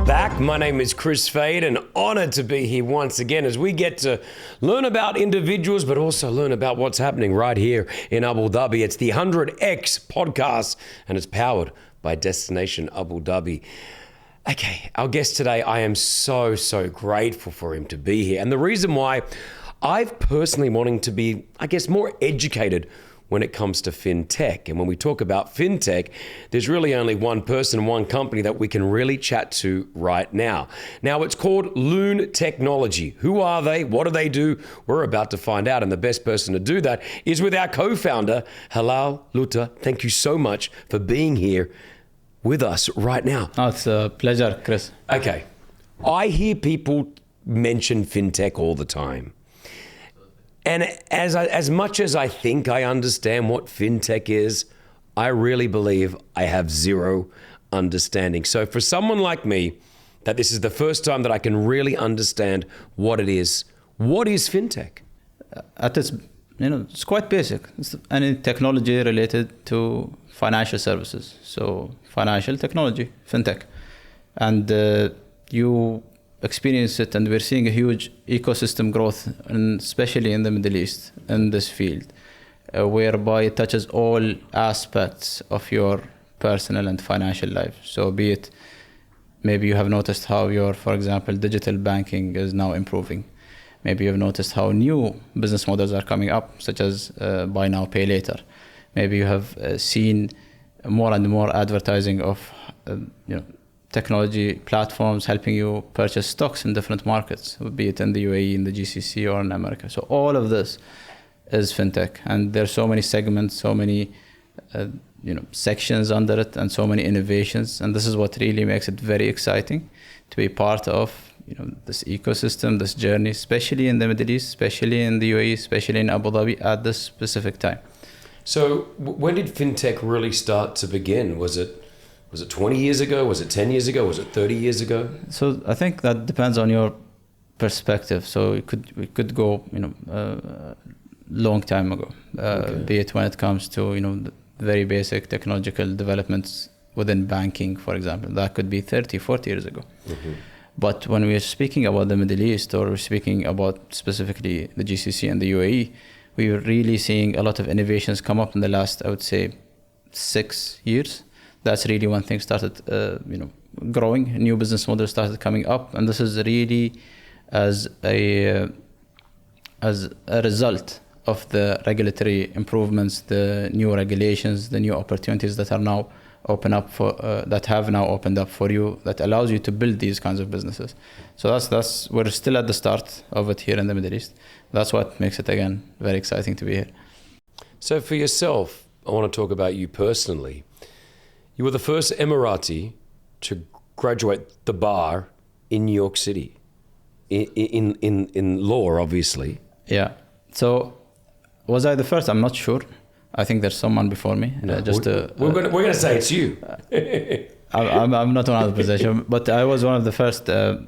back. My name is Kris Fade, and honoured to be here once again as we get to learn about individuals, but also learn about what's happening right here in Abu Dhabi. It's the 100X podcast, and it's powered by Destination Abu Dhabi. Okay, our guest today, I am so grateful for him to be here. And the reason why, I've personally wanting to be, I guess, more educated when it comes to fintech. And when we talk about fintech, there's really only one person, one company that we can really chat to right now. Now, it's called Lune Technology. Who are they? What do they do? We're about to find out. And the best person to do that is with our co-founder, Helal Lootah. Thank you so much for being here with us right now. Oh, it's a pleasure, Kris. Okay. I hear people mention fintech all the time. And as much as I think I understand what fintech is, I really believe I have zero understanding. So for someone like me, that this is the first time that I can really understand what it is, what is fintech? At its, it's quite basic. It's any technology related to financial services. So financial technology, fintech. And you experience it, and we're seeing a huge ecosystem growth, and especially in the Middle East in this field, whereby it touches all aspects of your personal and financial life. So be it, maybe you have noticed how your, for example, digital banking is now improving. Maybe you've noticed how new business models are coming up, such as buy now, pay later. Maybe you have seen more and more advertising of technology platforms helping you purchase stocks in different markets, be it in the UAE, in the GCC, or in America. So all of this is fintech, and there's so many segments, so many sections under it, and so many innovations. And this is what really makes it very exciting to be part of this ecosystem, this journey, especially in the Middle East, especially in the UAE, especially in Abu Dhabi at this specific time. So when did fintech really start to begin? Was it 20 years ago? Was it 10 years ago? Was it 30 years ago? So I think that depends on your perspective. So we could go, long time ago, be it when it comes to, the very basic technological developments within banking, for example. That could be 30, 40 years ago. Mm-hmm. But when we're speaking about the Middle East, or we're speaking about specifically the GCC and the UAE, we're really seeing a lot of innovations come up in the last, I would say, 6 years. That's really when things started, growing. New business models started coming up, and this is really as a result of the regulatory improvements, the new regulations, the new opportunities that are now opened up for you, that allows you to build these kinds of businesses. So that's we're still at the start of it here in the Middle East. That's what makes it, again, very exciting to be here. So for yourself, I want to talk about you personally. You were the first Emirati to graduate the bar in New York City, in law, obviously. Yeah. So was I the first? I'm not sure. I think there's someone before me. No, we're going to say it's you. I'm not 100% sure, but I was one of the first.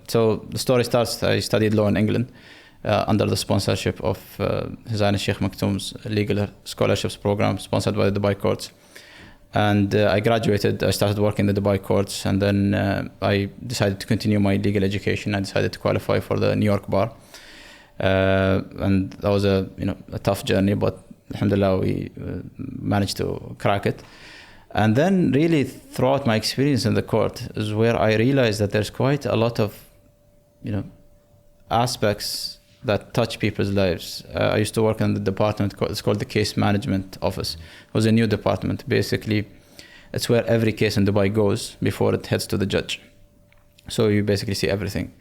So the story starts, I studied law in England under the sponsorship of His Highness Sheikh Maktoum's legal scholarships program, sponsored by the Dubai courts. And I graduated, I started working in the Dubai courts, and then I decided to continue my legal education. I decided to qualify for the New York bar. And that was a tough journey, but alhamdulillah, we managed to crack it. And then really throughout my experience in the court is where I realized that there's quite a lot of, aspects that touch people's lives. I used to work in the department, it's called the Case Management Office. It was a new department. Basically, it's where every case in Dubai goes before it heads to the judge. So you basically see everything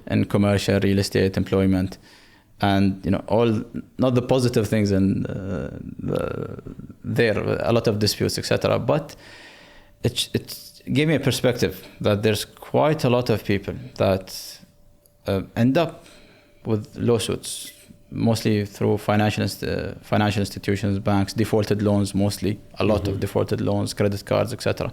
in commercial, real estate, employment, and all, not the positive things in there, a lot of disputes, etc. But it gave me a perspective that there's quite a lot of people that end up with lawsuits, mostly through financial institutions, banks, defaulted loans, mostly a lot of defaulted loans, credit cards, etc.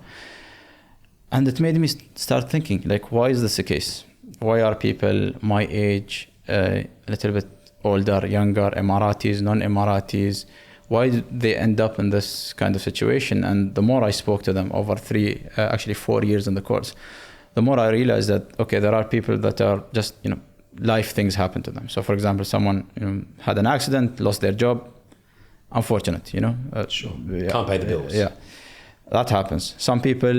And it made me start thinking, why is this the case? Why are people my age, a little bit older, younger, Emiratis, non-Emiratis, why did they end up in this kind of situation? And the more I spoke to them over 4 years in the course, the more I realized that, okay, there are people that are just, life things happen to them. So for example, someone, had an accident, lost their job, unfortunate, Sure. Yeah, Can't pay the bills. Yeah, that happens. Some people,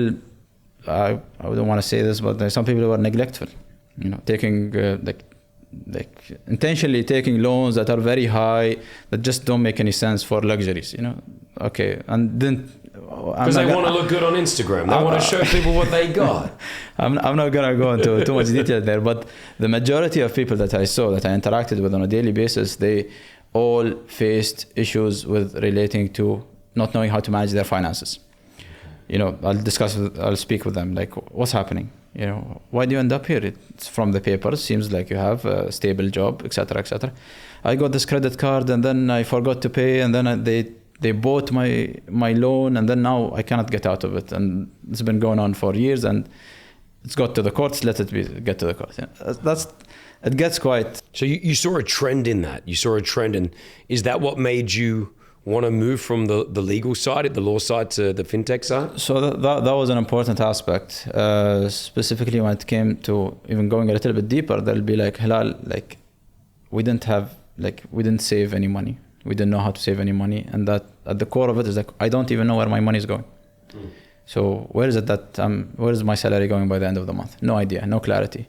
I don't want to say this, but there's some people who are neglectful, taking intentionally taking loans that are very high, that just don't make any sense for luxuries, Okay, and then because they want to look good on Instagram, they want to show people what they got. I'm not gonna go into too much detail there, but the majority of people that I saw, that I interacted with on a daily basis, they all faced issues with relating to not knowing how to manage their finances. I'll speak with them, like, what's happening? Why do you end up here? It's from the papers, seems like you have a stable job, etc., etc. I got this credit card and then I forgot to pay, and then they bought my loan, and then now I cannot get out of it, and it's been going on for years, and it's got to the courts. Let it get to the courts. It gets quite. So you saw a trend in that. You saw a trend, and is that what made you want to move from the legal side, the law side, to the fintech side? So that was an important aspect, specifically when it came to even going a little bit deeper. There'll be like, Helal, like we didn't save any money. We didn't know how to save any money, and that at the core of it is like, I don't even know where my money is going. So where is my salary going by the end of the month? No idea, no clarity.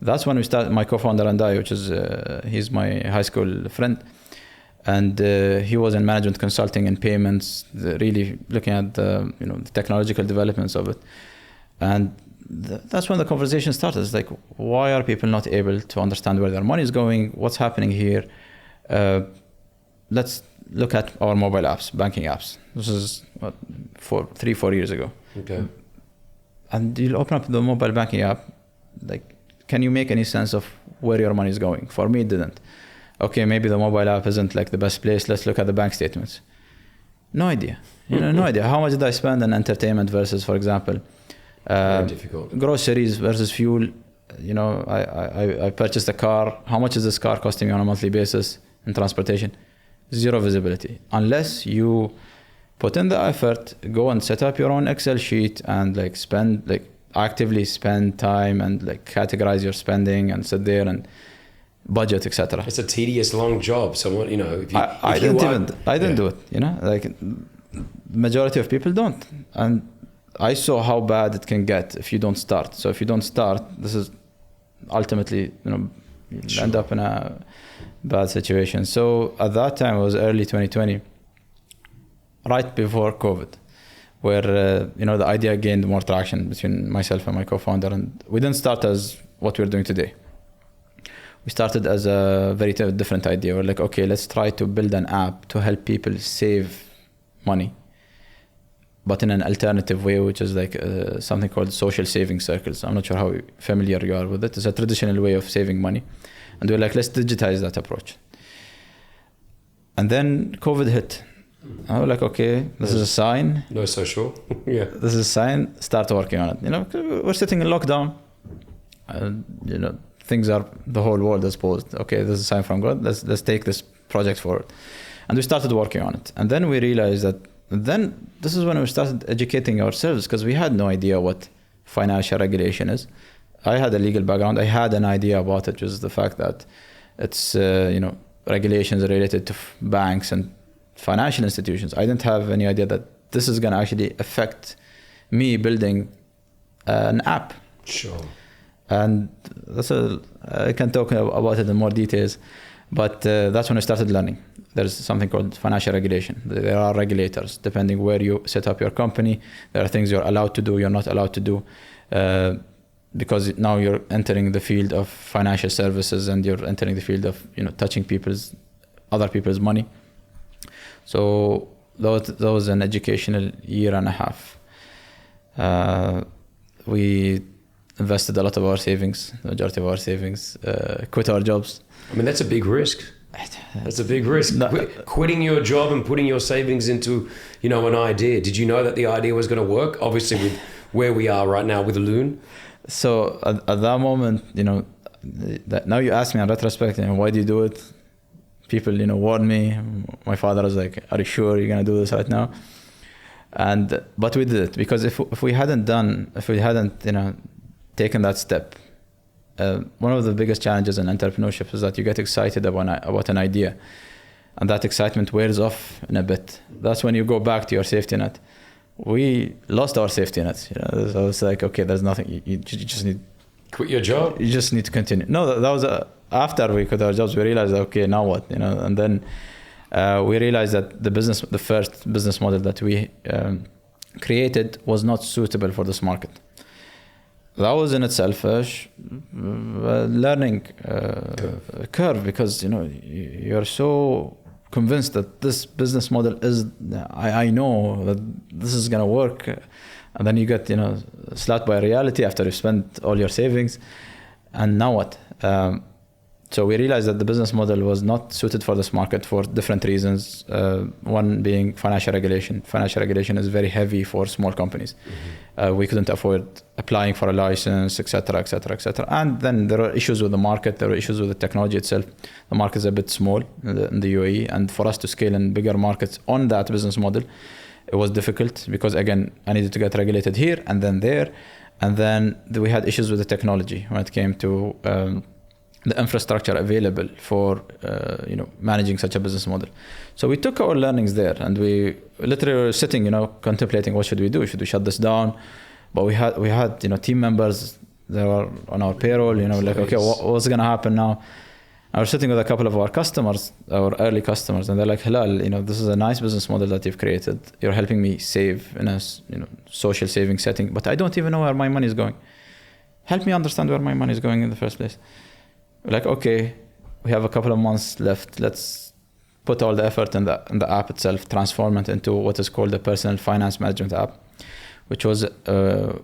That's when we started. My co-founder and I, which is he's my high school friend, and he was in management consulting and payments, really looking at the technological developments of it, and that's when the conversation started. It's like, why are people not able to understand where their money is going? What's happening here? Let's look at our mobile apps, banking apps. This is 3-4 years ago. Okay. And you'll open up the mobile banking app, like, can you make any sense of where your money is going? For me, it didn't. Okay, maybe the mobile app isn't like the best place. Let's look at the bank statements. No idea. No idea. How much did I spend on entertainment versus, for example, Very difficult. Groceries versus fuel? I purchased a car. How much is this car costing me on a monthly basis in transportation? Zero visibility. Unless you put in the effort, go and set up your own Excel sheet and actively spend time and categorize your spending and sit there and budget, etc. It's a tedious, long job. Someone, I didn't do it. Majority of people don't, and I saw how bad it can get if you don't start. So if you don't start, this is ultimately, you'll end up in a bad situation. So at that time, it was early 2020, right before COVID, where the idea gained more traction between myself and my co-founder, and we didn't start as what we're doing today. We started as a very different idea. We're like, okay, let's try to build an app to help people save money, but in an alternative way, which is something called social saving circles. I'm not sure how familiar you are with it. It's a traditional way of saving money. And we're like, let's digitize that approach. And then COVID hit. I was like, okay, this is a sign. No social. Yeah. This is a sign, start working on it. We're sitting in lockdown. Things are, the whole world is paused. Okay, this is a sign from God. Let's take this project forward. And we started working on it. And then we realized that, then this is when we started educating ourselves, because we had no idea what financial regulation is. I had a legal background. I had an idea about it, which is the fact that it's, regulations related to banks and financial institutions. I didn't have any idea that this is going to actually affect me building an app. Sure. And I can talk about it in more details, but that's when I started learning. There's something called financial regulation. There are regulators. Depending where you set up your company, there are things you're allowed to do, you're not allowed to do, because now you're entering the field of financial services, and you're entering the field of touching other people's money. So that was an educational year and a half. We invested a lot of our savings, the majority of our savings, quit our jobs. I mean, that's a big risk. That's a big risk. No. Quitting your job and putting your savings into, an idea. Did you know that the idea was going to work? Obviously, with where we are right now with Lune. So at that moment, now you ask me in retrospect, why do you do it? People, warned me. My father was like, "Are you sure you're going to do this right now?" But we did it, because if we hadn't taken that step. One of the biggest challenges in entrepreneurship is that you get excited about an idea, and that excitement wears off in a bit. That's when you go back to your safety net. We lost our safety net. So it's like, okay, there's nothing. You just need quit your job. You just need to continue. No, that was after we quit our jobs. We realized, okay, now what? And then we realized that the first business model that we created was not suitable for this market. That was in itself a learning curve, because you're so convinced that this business model is, I know that this is gonna work, and then you get slapped by reality after you spent all your savings, and now what? So we realized that the business model was not suited for this market for different reasons. One being financial regulation. Financial regulation is very heavy for small companies. Mm-hmm. We couldn't afford applying for a license, etc., etc., etc. And then there are issues with the market. There are issues with the technology itself. The market is a bit small in the UAE, and for us to scale in bigger markets on that business model, it was difficult because, again, I needed to get regulated here and then there, and then we had issues with the technology when it came to the infrastructure available for managing such a business model. So we took our learnings there, and we literally were sitting, contemplating what should we do? Should we shut this down? But we had team members that were on our payroll, like, okay, what's gonna happen now? I was sitting with a couple of our customers, our early customers, and they're like, Helal, this is a nice business model that you've created. You're helping me save in a social saving setting, but I don't even know where my money is going. Help me understand where my money is going in the first place. We're like, okay, we have a couple of months left. Let's put all the effort in the app itself, transform it into what is called the personal finance management app, which was,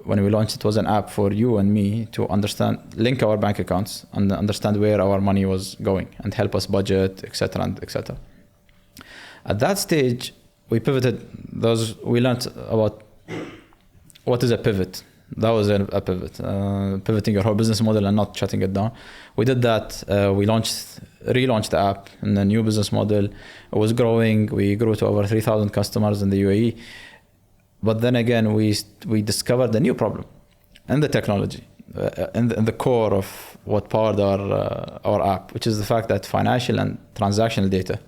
when we launched, it was an app for you and me to link our bank accounts and understand where our money was going and help us budget, etc., and etc. At that stage, we pivoted. We learned about what is a pivot. That was a pivot, pivoting your whole business model and not shutting it down. We did that. We relaunched the app in a new business model. It was growing. We grew to over 3,000 customers in the UAE. But then again, we discovered a new problem in the technology, in the core of what powered our app, which is the fact that financial and transactional data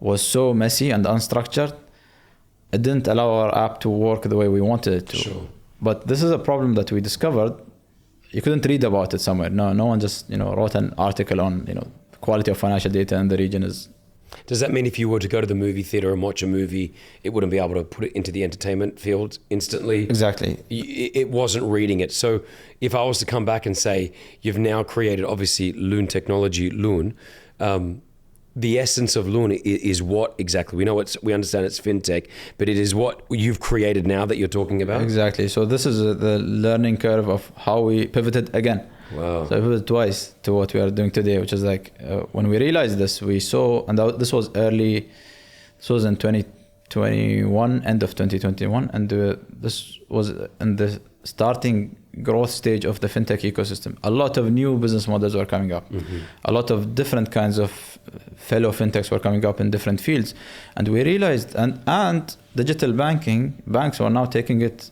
was so messy and unstructured. It didn't allow our app to work the way we wanted it to. Sure. But this is a problem that we discovered. You couldn't read about it somewhere. No one just wrote an article on the quality of financial data in the region is. Does that mean if you were to go to the movie theater and watch a movie, it wouldn't be able to put it into the entertainment field instantly? Exactly. It wasn't reading it. So if I was to come back and say, you've now created obviously Lune technology, Lune. The essence of Lune is what exactly? We understand it's fintech, but it is what you've created now that you're talking about? Exactly. So this is the learning curve of how we pivoted again. Wow. So I pivoted twice to what we are doing today, which is like when we realized this, we saw, and this was in 2021, end of 2021, and this was in the starting growth stage of the fintech ecosystem. A lot of new business models were coming up. Mm-hmm. A lot of different kinds of fellow fintechs were coming up in different fields. And we realized, and digital banks were now taking it,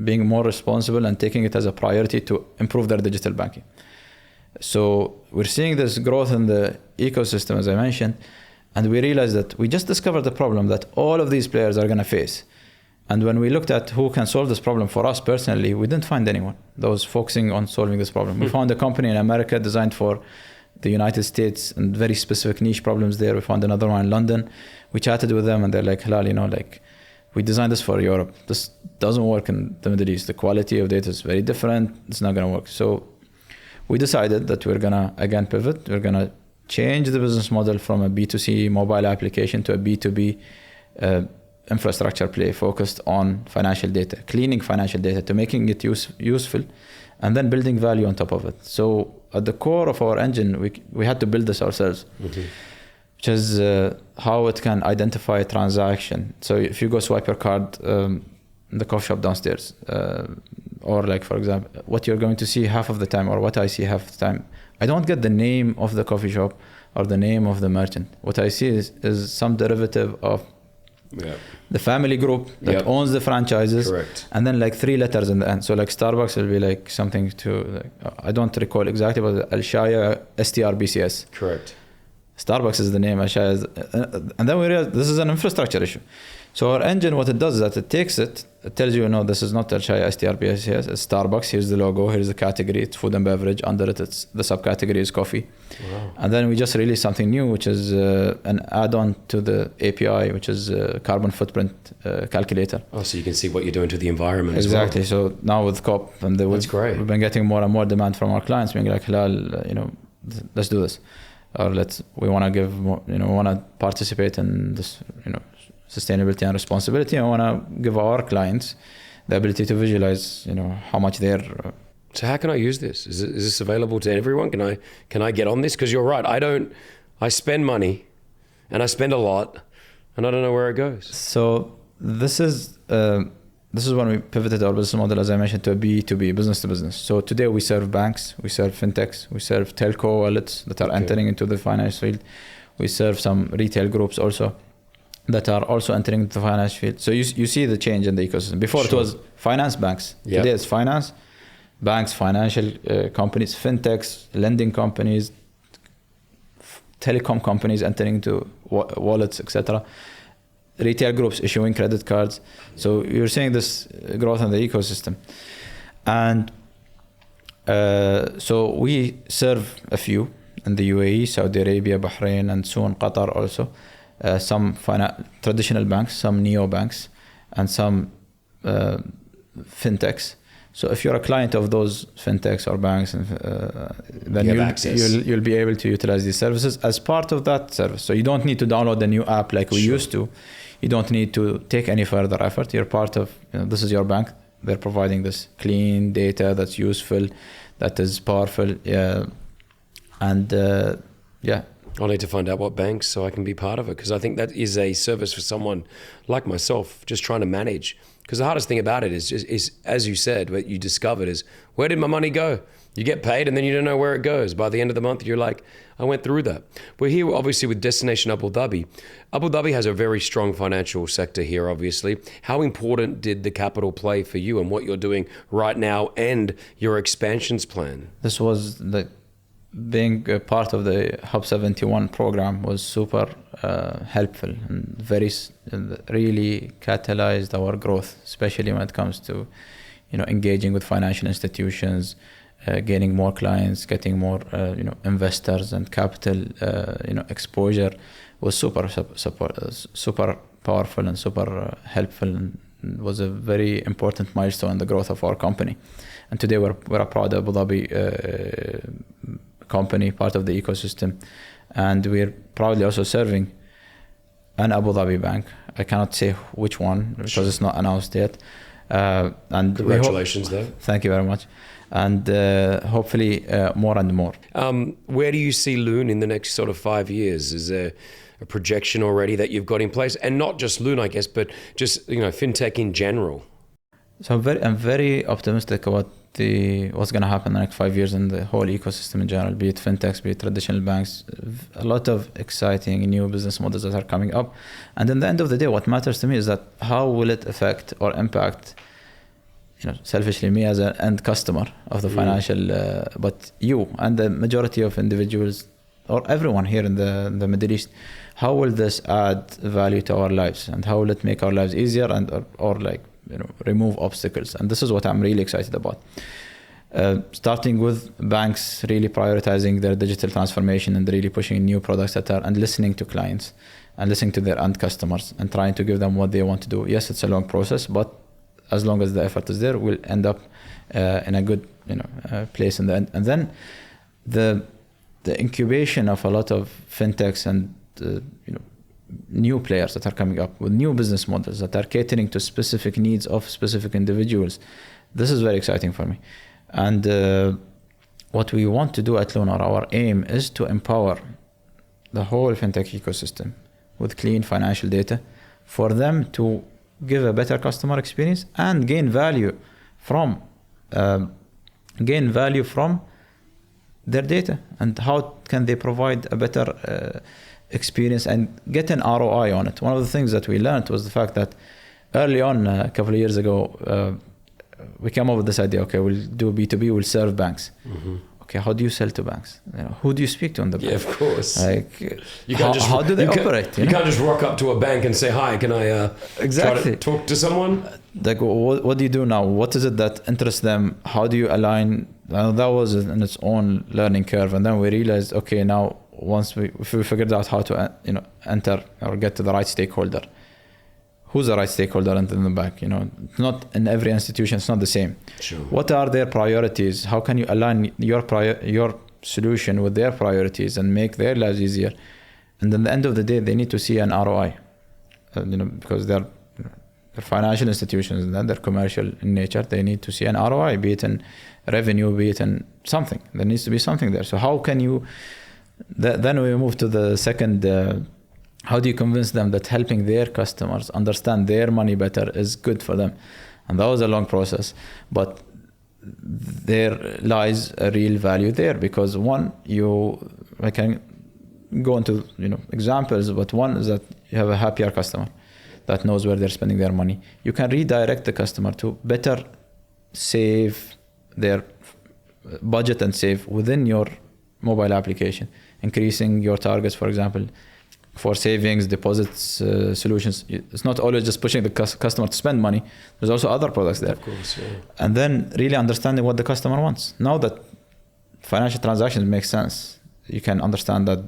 being more responsible and taking it as a priority to improve their digital banking. So we're seeing this growth in the ecosystem, as I mentioned, and we realized that we just discovered the problem that all of these players are going to face. And when we looked at who can solve this problem for us personally, we didn't find anyone that was focusing on solving this problem. We found a company in America designed for the United States and very specific niche problems there. We found another one in London. We chatted with them and they're like, Helal, we designed this for Europe. This doesn't work in the Middle East. The quality of data is very different. It's not going to work. So we decided that we're going to, again, pivot. We're going to change the business model from a B2C mobile application to a B2B infrastructure play focused on financial data, cleaning financial data to making it useful, and then building value on top of it. So at the core of our engine, we had to build this ourselves, mm-hmm. which is how it can identify a transaction. So if you go swipe your card in the coffee shop downstairs, or like, for example, what you're going to see half of the time, or what I see half the time, I don't get the name of the coffee shop or the name of the merchant. What I see is some derivative of Yeah. the family group that Yep. owns the franchises. Correct. And then like 3 letters in the end. So like Starbucks will be like something to, like, I don't recall exactly, but Al-Shaya STRBCS. Correct. Starbucks is the name, Al-Shaya is, and then we realized this is an infrastructure issue. So our engine, what it does is that it takes it tells you, no, this is not Al-Shaya STRBCS, it's Starbucks, here's the logo, here's the category, it's food and beverage, under it, it's the subcategory is coffee. Wow. And then we just released something new, which is an add-on to the API, which is a carbon footprint calculator. Oh, so you can see what you're doing to the environment Exactly. as well. So now with COP, and That's great. we've been getting more and more demand from our clients, being like, Helal, let's do this, or we want to give more, we want to participate in this, sustainability and responsibility. I want to give our clients the ability to visualize, how much they're. So how can I use this? Is this available to everyone? Can I get on this? Because you're right. I spend money, and I spend a lot, and I don't know where it goes. So this is when we pivoted our business model, as I mentioned, to a B2B, business to business. So today we serve banks, we serve fintechs, we serve telco wallets that are entering into the finance field. We serve some retail groups also that are also entering the finance field. So you see the change in the ecosystem. Before It was finance, banks. Yep. Today it's finance, banks, financial companies, fintechs, lending companies, telecom companies entering into wallets, etc. Retail groups issuing credit cards. So you're seeing this growth in the ecosystem. And so we serve a few in the UAE, Saudi Arabia, Bahrain, and soon Qatar also. Some traditional banks, some neo-banks, and some fintechs. So if you're a client of those fintechs or banks, then you'll be able to utilize these services as part of that service. So you don't need to download the new app like we used to. You don't need to take any further effort. You're part of, this is your bank. They're providing this clean data that's useful, that is powerful. I'll need to find out what banks so I can be part of it, because I think that is a service for someone like myself just trying to manage. Because the hardest thing about it is, as you said, what you discovered is, where did my money go? You get paid and then you don't know where it goes. By the end of the month, you're like, I went through that. We're here obviously with Destination Abu Dhabi. Abu Dhabi has a very strong financial sector here, obviously. How important did the capital play for you and what you're doing right now and your expansions plan? This was being a part of the Hub 71 program was super helpful and really catalyzed our growth, especially when it comes to, engaging with financial institutions, gaining more clients, getting more, investors and capital, exposure was super powerful and super helpful, and was a very important milestone in the growth of our company. And today we're a proud Abu Dhabi company, part of the ecosystem, and we're proudly also serving an Abu Dhabi bank. I cannot say which one because it's not announced yet. And congratulations, though. Thank you very much. And hopefully more and more. Where do you see Lune in the next sort of 5 years? Is there a projection already that you've got in place? And not just Lune, I guess, but just fintech in general. So I'm very optimistic about what's going to happen in the next 5 years in the whole ecosystem in general, be it fintechs, be it traditional banks. A lot of exciting new business models that are coming up. And in the end of the day, what matters to me is that how will it affect or impact, selfishly me as an end customer of the financial, but you and the majority of individuals or everyone here in the Middle East, how will this add value to our lives, and how will it make our lives easier and or remove obstacles? And this is what I'm really excited about. Starting with banks really prioritizing their digital transformation and really pushing new products and listening to clients and listening to their end customers and trying to give them what they want to do. Yes, it's a long process, but as long as the effort is there, we'll end up in a good place in the end. And then the incubation of a lot of fintechs and new players that are coming up with new business models that are catering to specific needs of specific individuals. This is very exciting for me. And what we want to do at Lune, our aim is to empower the whole fintech ecosystem with clean financial data for them to give a better customer experience and gain value from their data. And how can they provide a better experience and get an ROI on it. One of the things that we learned was the fact that early on, a couple of years ago, we came up with this idea. Okay, we'll do B2B. We'll serve banks. Mm-hmm. Okay, how do you sell to banks? Who do you speak to in the bank? Yeah, of course. How do they operate? You can't just rock up to a bank and say, "Hi, can I exactly try to talk to someone?" Like, what do you do now? What is it that interests them? How do you align? That was in its own learning curve, and then we realized, okay, now once we figured out how to enter or get to the right stakeholder. Who's the right stakeholder in the bank? Not in every institution, it's not the same. Sure. What are their priorities? How can you align your solution with their priorities and make their lives easier? And then at the end of the day, they need to see an ROI, because they're financial institutions and they're commercial in nature. They need to see an ROI, be it in revenue, be it in something. There needs to be something there. So how can you? Then we move to the second. How do you convince them that helping their customers understand their money better is good for them? And that was a long process, but there lies a real value there, because one, I can go into examples, but one is that you have a happier customer that knows where they're spending their money. You can redirect the customer to better save their budget and save within your mobile application, increasing your targets, for example, for savings, deposits, solutions. It's not always just pushing the customer to spend money. There's also other products there. Of course, yeah. And then really understanding what the customer wants. Now that financial transactions make sense, you can understand that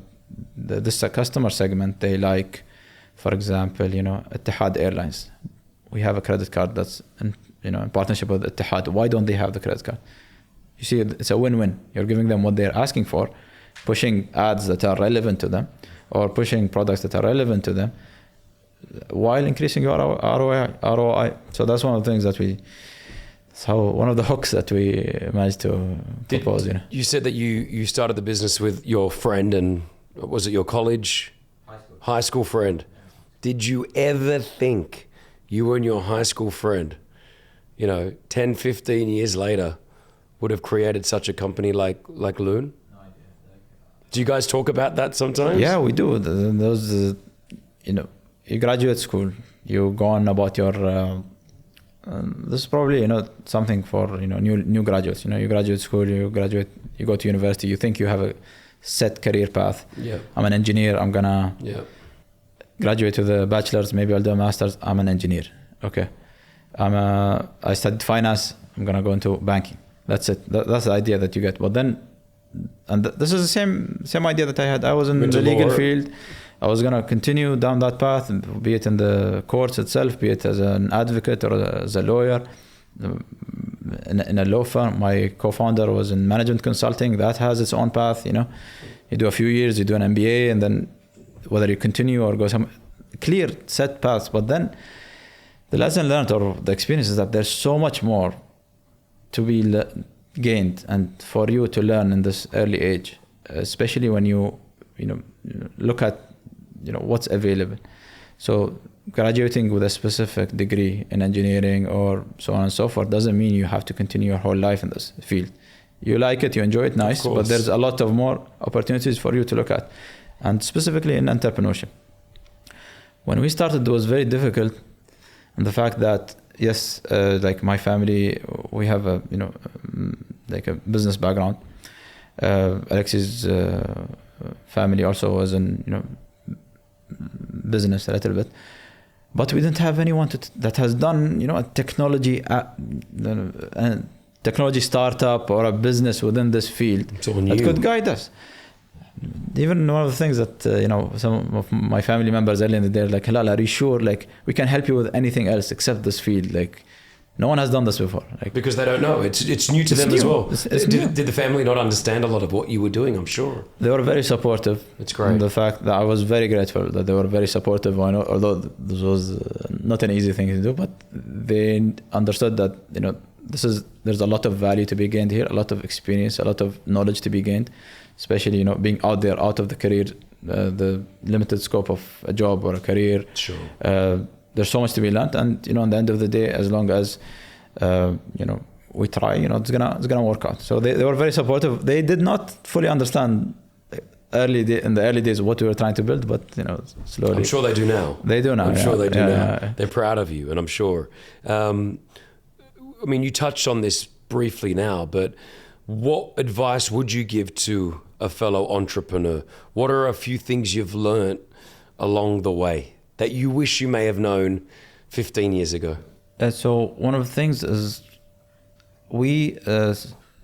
this customer segment, they like, for example, Etihad Airlines. We have a credit card that's in partnership with Etihad. Why don't they have the credit card? You see, it's a win-win. You're giving them what they're asking for, pushing ads that are relevant to them, or pushing products that are relevant to them, while increasing your ROI. So that's one of the things that one of the hooks that we managed to propose. You said that you started the business with your friend, and was it your college? High school friend. Did you ever think you and your high school friend, 10, 15 years later, would have created such a company like Lune? Do you guys talk about that sometimes? Yeah, we do. Those, you graduate school, you go on about your. This is probably something for new graduates. You graduate school, you go to university. You think you have a set career path. Yeah. I'm an engineer. I'm gonna graduate with a bachelor's. Maybe I'll do a master's. I'm an engineer. Okay. I studied finance. I'm gonna go into banking. That's it. That's the idea that you get. But then. And this is the same idea that I had. I was in the legal field. I was going to continue down that path, be it in the courts itself, be it as an advocate or as a lawyer in a law firm. My co-founder was in management consulting. That has its own path. You do a few years, you do an MBA, and then whether you continue or go some clear set paths. But then the lesson learned or the experience is that there's so much more to be gained and for you to learn in this early age, especially when you look at what's available. So graduating with a specific degree in engineering or so on and so forth doesn't mean you have to continue your whole life in this field. You like it, you enjoy it, nice, but there's a lot of more opportunities for you to look at, and specifically in entrepreneurship. When we started, it was very difficult, and the fact that yes, like my family, we have a like a business background. Alex's family also was in business a little bit, but we didn't have anyone that has done a technology startup or a business within this field that could guide us. Even one of the things that some of my family members early in the day are like, Helal, are you sure we can help you with anything else except this field? No one has done this before. Because they don't know. It's new to them as well. Did the family not understand a lot of what you were doing? I'm sure. They were very supportive. It's great. And the fact that I was very grateful that they were very supportive, although this was not an easy thing to do, but they understood that there's a lot of value to be gained here, a lot of experience, a lot of knowledge to be gained, especially being out there, out of the career, the limited scope of a job or a career. Sure. There's so much to be learned, and on the end of the day, as long as we try, it's gonna work out. So they were very supportive. They did not fully understand in the early days what we were trying to build, but slowly. I'm sure they do now. They do now. I'm sure they do now. Yeah. They're proud of you, and I'm sure. I mean, you touched on this briefly now, but what advice would you give to a fellow entrepreneur? What are a few things you've learned along the way that you wish you may have known 15 years ago? So one of the things is we,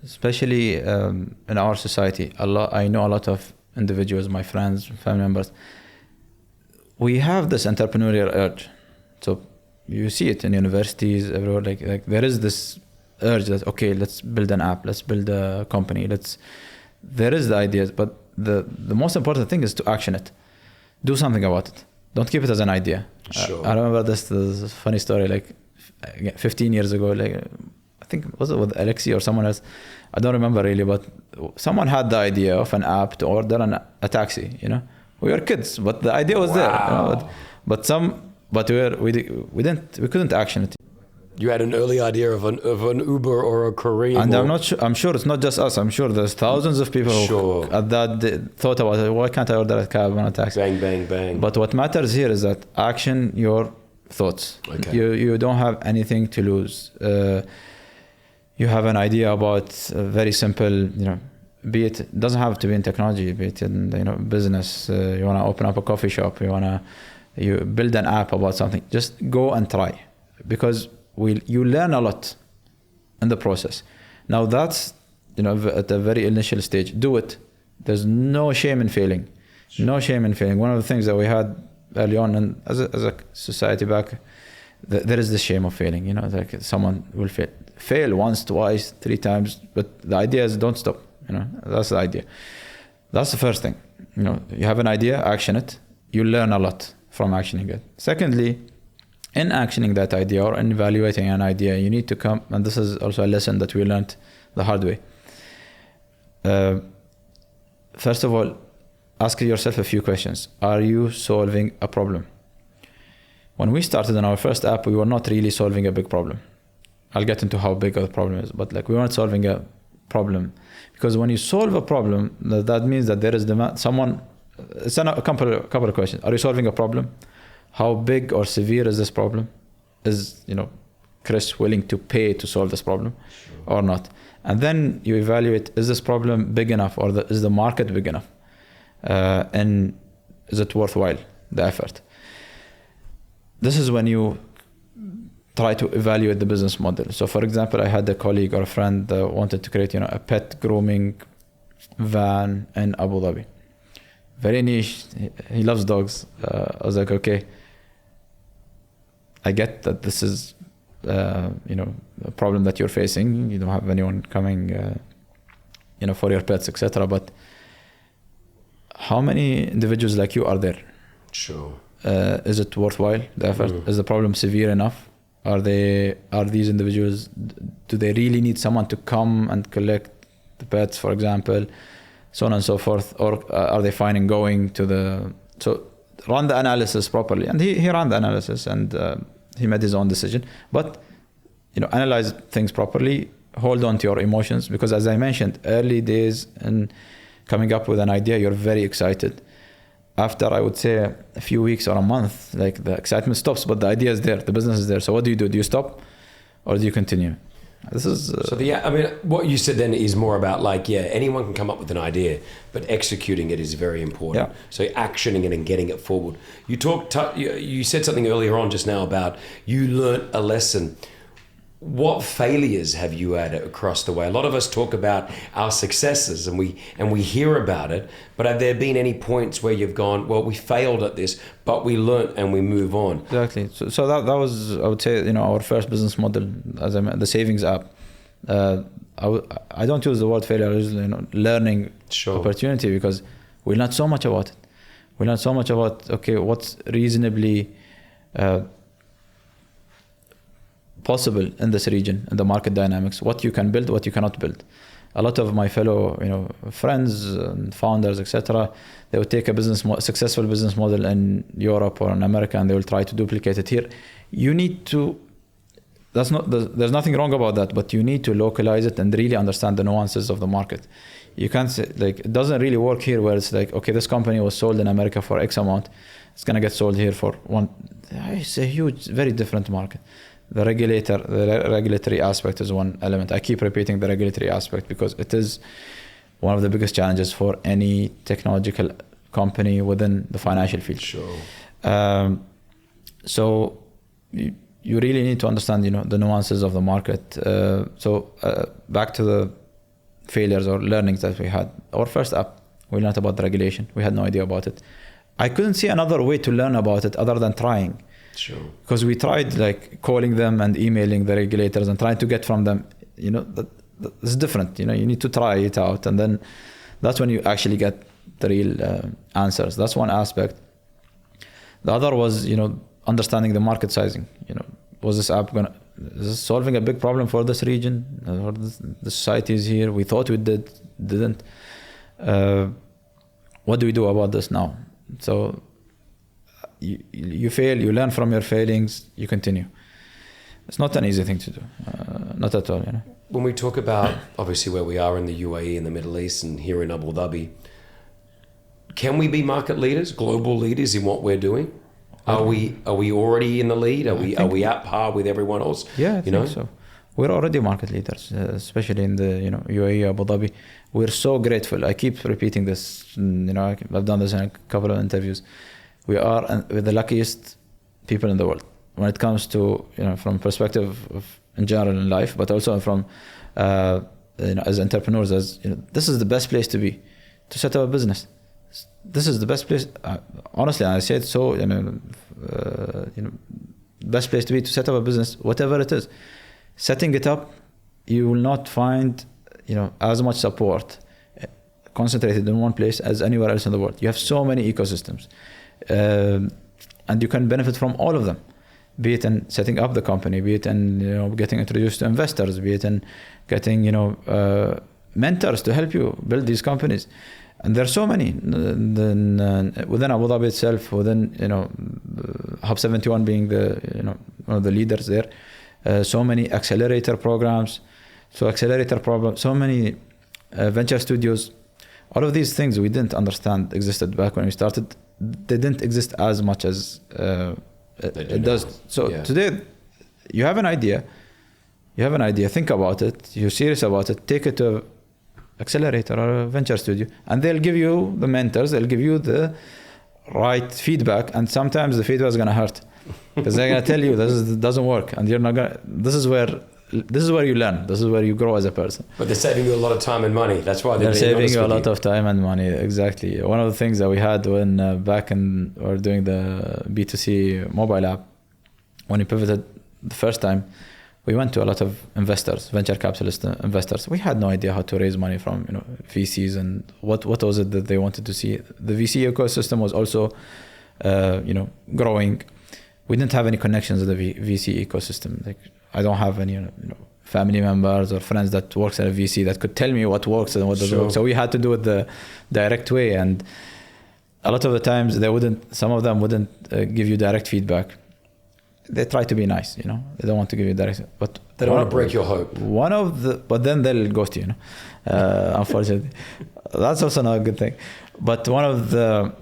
especially in our society, I know a lot of individuals, my friends, family members, we have this entrepreneurial urge. So you see it in universities, everywhere. Like there is this urge that, okay, let's build an app, let's build a company, there is the ideas, but the most important thing is to action it. Do something about it. Don't keep it as an idea. Sure. I remember this funny story, like 15 years ago, like I think, was it with Alexi or someone else? I don't remember really, but someone had the idea of an app to order a taxi, We were kids, but the idea was there. We couldn't action it. You had an early idea of an Uber or a Korean. And I'm sure it's not just us. I'm sure there's thousands of people who at that thought about it. Why can't I order a cab on a taxi? Bang, bang, bang. But what matters here is that action your thoughts. Okay. You don't have anything to lose. You have an idea about very simple, be it doesn't have to be in technology, be it in business. You want to open up a coffee shop. You build an app about something. Just go and try, because you learn a lot in the process. Now that's at the very initial stage. Do it. There's no shame in failing. No shame in failing. One of the things that we had early on, and as a society back, there is the shame of failing. Like someone will fail once, twice, 3 times, but the idea is don't stop. That's the idea. That's the first thing. You have an idea, action it. You learn a lot from actioning it. Secondly, in actioning that idea or in evaluating an idea, you need to come, and this is also a lesson that we learned the hard way. First of all, ask yourself a few questions. Are you solving a problem? When we started in our first app, we were not really solving a big problem. I'll get into how big the problem is, but we weren't solving a problem. Because when you solve a problem, that means that there is demand. It's a couple of questions. Are you solving a problem? How big or severe is this problem? Is Kris willing to pay to solve this problem or not? And then you evaluate, is this problem big enough, or is the market big enough? And is it worthwhile, the effort? This is when you try to evaluate the business model. So for example, I had a colleague or a friend that wanted to create a pet grooming van in Abu Dhabi. Very niche. He loves dogs. I was like, okay, I get that this is a problem that you're facing. You don't have anyone coming for your pets, etc. But how many individuals like you are there? Sure. Is it worthwhile, the effort? Is the problem severe enough? Are these individuals, do they really need someone to come and collect the pets, for example, so on and so forth? Or are they fine in going so run the analysis properly. And he ran the analysis, and he made his own decision. But analyze things properly, hold on to your emotions, because as I mentioned, early days in coming up with an idea, you're very excited. After, I would say, a few weeks or a month, like the excitement stops, but the idea is there, the business is there. So what do? Do you stop, or do you continue? This is what you said then is more about anyone can come up with an idea, but executing it is very important. Yeah. So actioning it and getting it forward. You said something earlier on just now about you learnt a lesson. What failures have you had across the way? A lot of us talk about our successes and we hear about it, but have there been any points where you've gone, well, we failed at this, but we learnt and we move on? Exactly. So that was, I would say, our first business model, as I mentioned, the savings app. I don't use the word failure, I use learning opportunity, because we learned so much about it. We learned so much about, okay, what's reasonably possible in this region, in the market dynamics, what you can build, what you cannot build. A lot of my fellow friends and founders, etc., they would take a successful business model in Europe or in America, and they will try to duplicate it here. You need to there's nothing wrong about that, but you need to localize it and really understand the nuances of the market. You can't say, like, it doesn't really work here where it's like, okay, this company was sold in America for X amount, it's gonna get sold here for one. It's a huge, very different market. The regulatory aspect is one element. I keep repeating the regulatory aspect because it is one of the biggest challenges for any technological company within the financial field. Sure. So you really need to understand, the nuances of the market. Back to the failures or learnings that we had. Our first app, we learned about the regulation. We had no idea about it. I couldn't see another way to learn about it other than trying. Sure. Because we tried like calling them and emailing the regulators and trying to get from them, it's different. You need to try it out, and then that's when you actually get the real answers. That's one aspect. The other was, understanding the market sizing. Was this app is this solving a big problem for this region or the societies here? We thought we didn't. What do we do about this now? So you fail, you learn from your failings, you continue. It's not an easy thing to do, not at all. When we talk about obviously where we are in the UAE and the Middle East and here in Abu Dhabi, can we be market leaders, global leaders in what we're doing? Are we already in the lead? Are we at par with everyone else? Yeah, I think so. We're already market leaders, especially in the UAE, Abu Dhabi. We're so grateful. I keep repeating this. I've done this in a couple of interviews. We are the luckiest people in the world when it comes to from perspective of in general in life, but also from as entrepreneurs. This is the best place to be, to set up a business. This is the best place. Honestly, I say it so. Best place to be to set up a business, whatever it is. Setting it up, you will not find as much support concentrated in one place as anywhere else in the world. You have so many ecosystems, and you can benefit from all of them. Be it in setting up the company, be it in getting introduced to investors, be it in getting mentors to help you build these companies. And there are so many within Abu Dhabi itself, within Hub 71 being the one of the leaders there. So many accelerator programs, so many venture studios. All of these things we didn't understand existed back when we started. They didn't exist as much as it does. So today, you have an idea. Think about it. You're serious about it. Take it to accelerator or a venture studio, and they'll give you the mentors, they'll give you the right feedback, and sometimes the feedback is going to hurt because they're going to tell you this doesn't work, and you're not going to, this is where you learn, this is where you grow as a person. But they're saving you a lot of time and money. That's why they're saving you a lot of time and money. Exactly. One of the things that we had when back in or doing the B2C mobile app, when we pivoted the first time, we went to a lot of investors, venture capitalist investors. We had no idea how to raise money from VCs and what was it that they wanted to see. The VC ecosystem was also growing. We didn't have any connections with the VC ecosystem. Like I don't have any family members or friends that works at a VC that could tell me what works and what doesn't work. So we had to do it the direct way, and a lot of the times some of them wouldn't give you direct feedback. They try to be nice, they don't want to give you direct, but they don't want to break your hope. But then they'll ghost you, unfortunately. That's also not a good thing. But one of the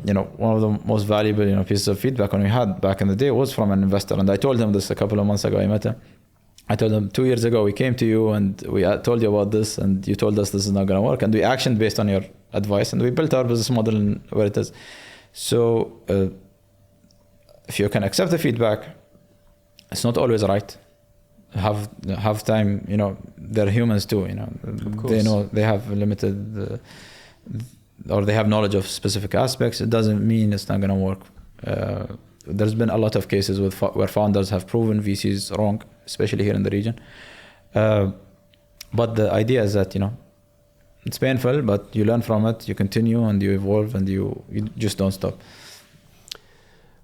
most valuable, pieces of feedback when we had back in the day was from an investor. And I told him this a couple of months ago. I met him. I told him 2 years ago, we came to you and we told you about this and you told us this is not going to work. And we actioned based on your advice and we built our business model where it is. So if you can accept the feedback, it's not always right. Have time, they're humans too, They know they have limited or they have knowledge of specific aspects. It doesn't mean it's not going to work. There's been a lot of cases where founders have proven VCs wrong, especially here in the region. But the idea is that, it's painful, but you learn from it, you continue and you evolve and you just don't stop.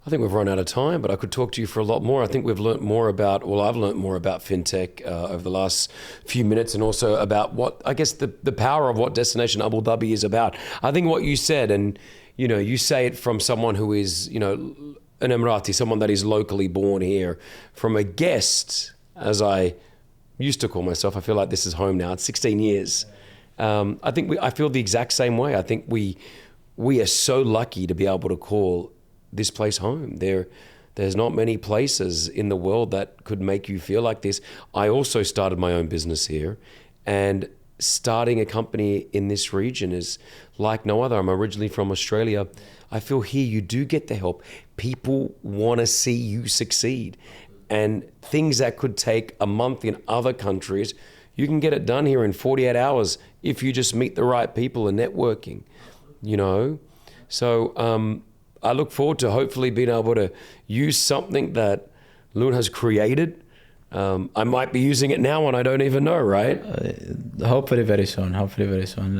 I think we've run out of time, but I could talk to you for a lot more. I think I've learned more about fintech over the last few minutes, and also about what, I guess, the power of what Destination Abu Dhabi is about. I think what you said, and, you say it from someone who is, an Emirati, someone that is locally born here, from a guest as I used to call myself. I feel like this is home now. It's 16 years. I feel the exact same way. I think we are so lucky to be able to call this place home. There's not many places in the world that could make you feel like this. I also started my own business here, and starting a company in this region is like no other. I'm originally from Australia. I feel here you do get the help. People want to see you succeed. And things that could take a month in other countries, you can get it done here in 48 hours if you just meet the right people and networking, you know? So I look forward to hopefully being able to use something that Lune has created. I might be using it now and I don't even know, right? Hopefully very soon.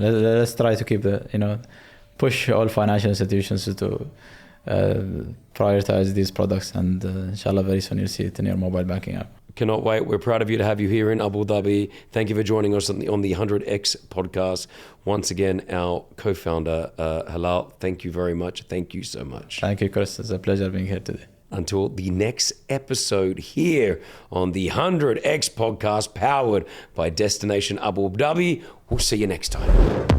Let's try to keep push all financial institutions to prioritize these products, and inshallah very soon you'll see it in your mobile banking app. Cannot wait. We're proud of you to have you here in Abu Dhabi. Thank you for joining us on the 100X podcast. Once again, our co-founder, Helal, thank you very much. Thank you so much. Thank you, Kris. It's a pleasure being here today. Until the next episode here on the 100X podcast powered by Destination Abu Dhabi. We'll see you next time.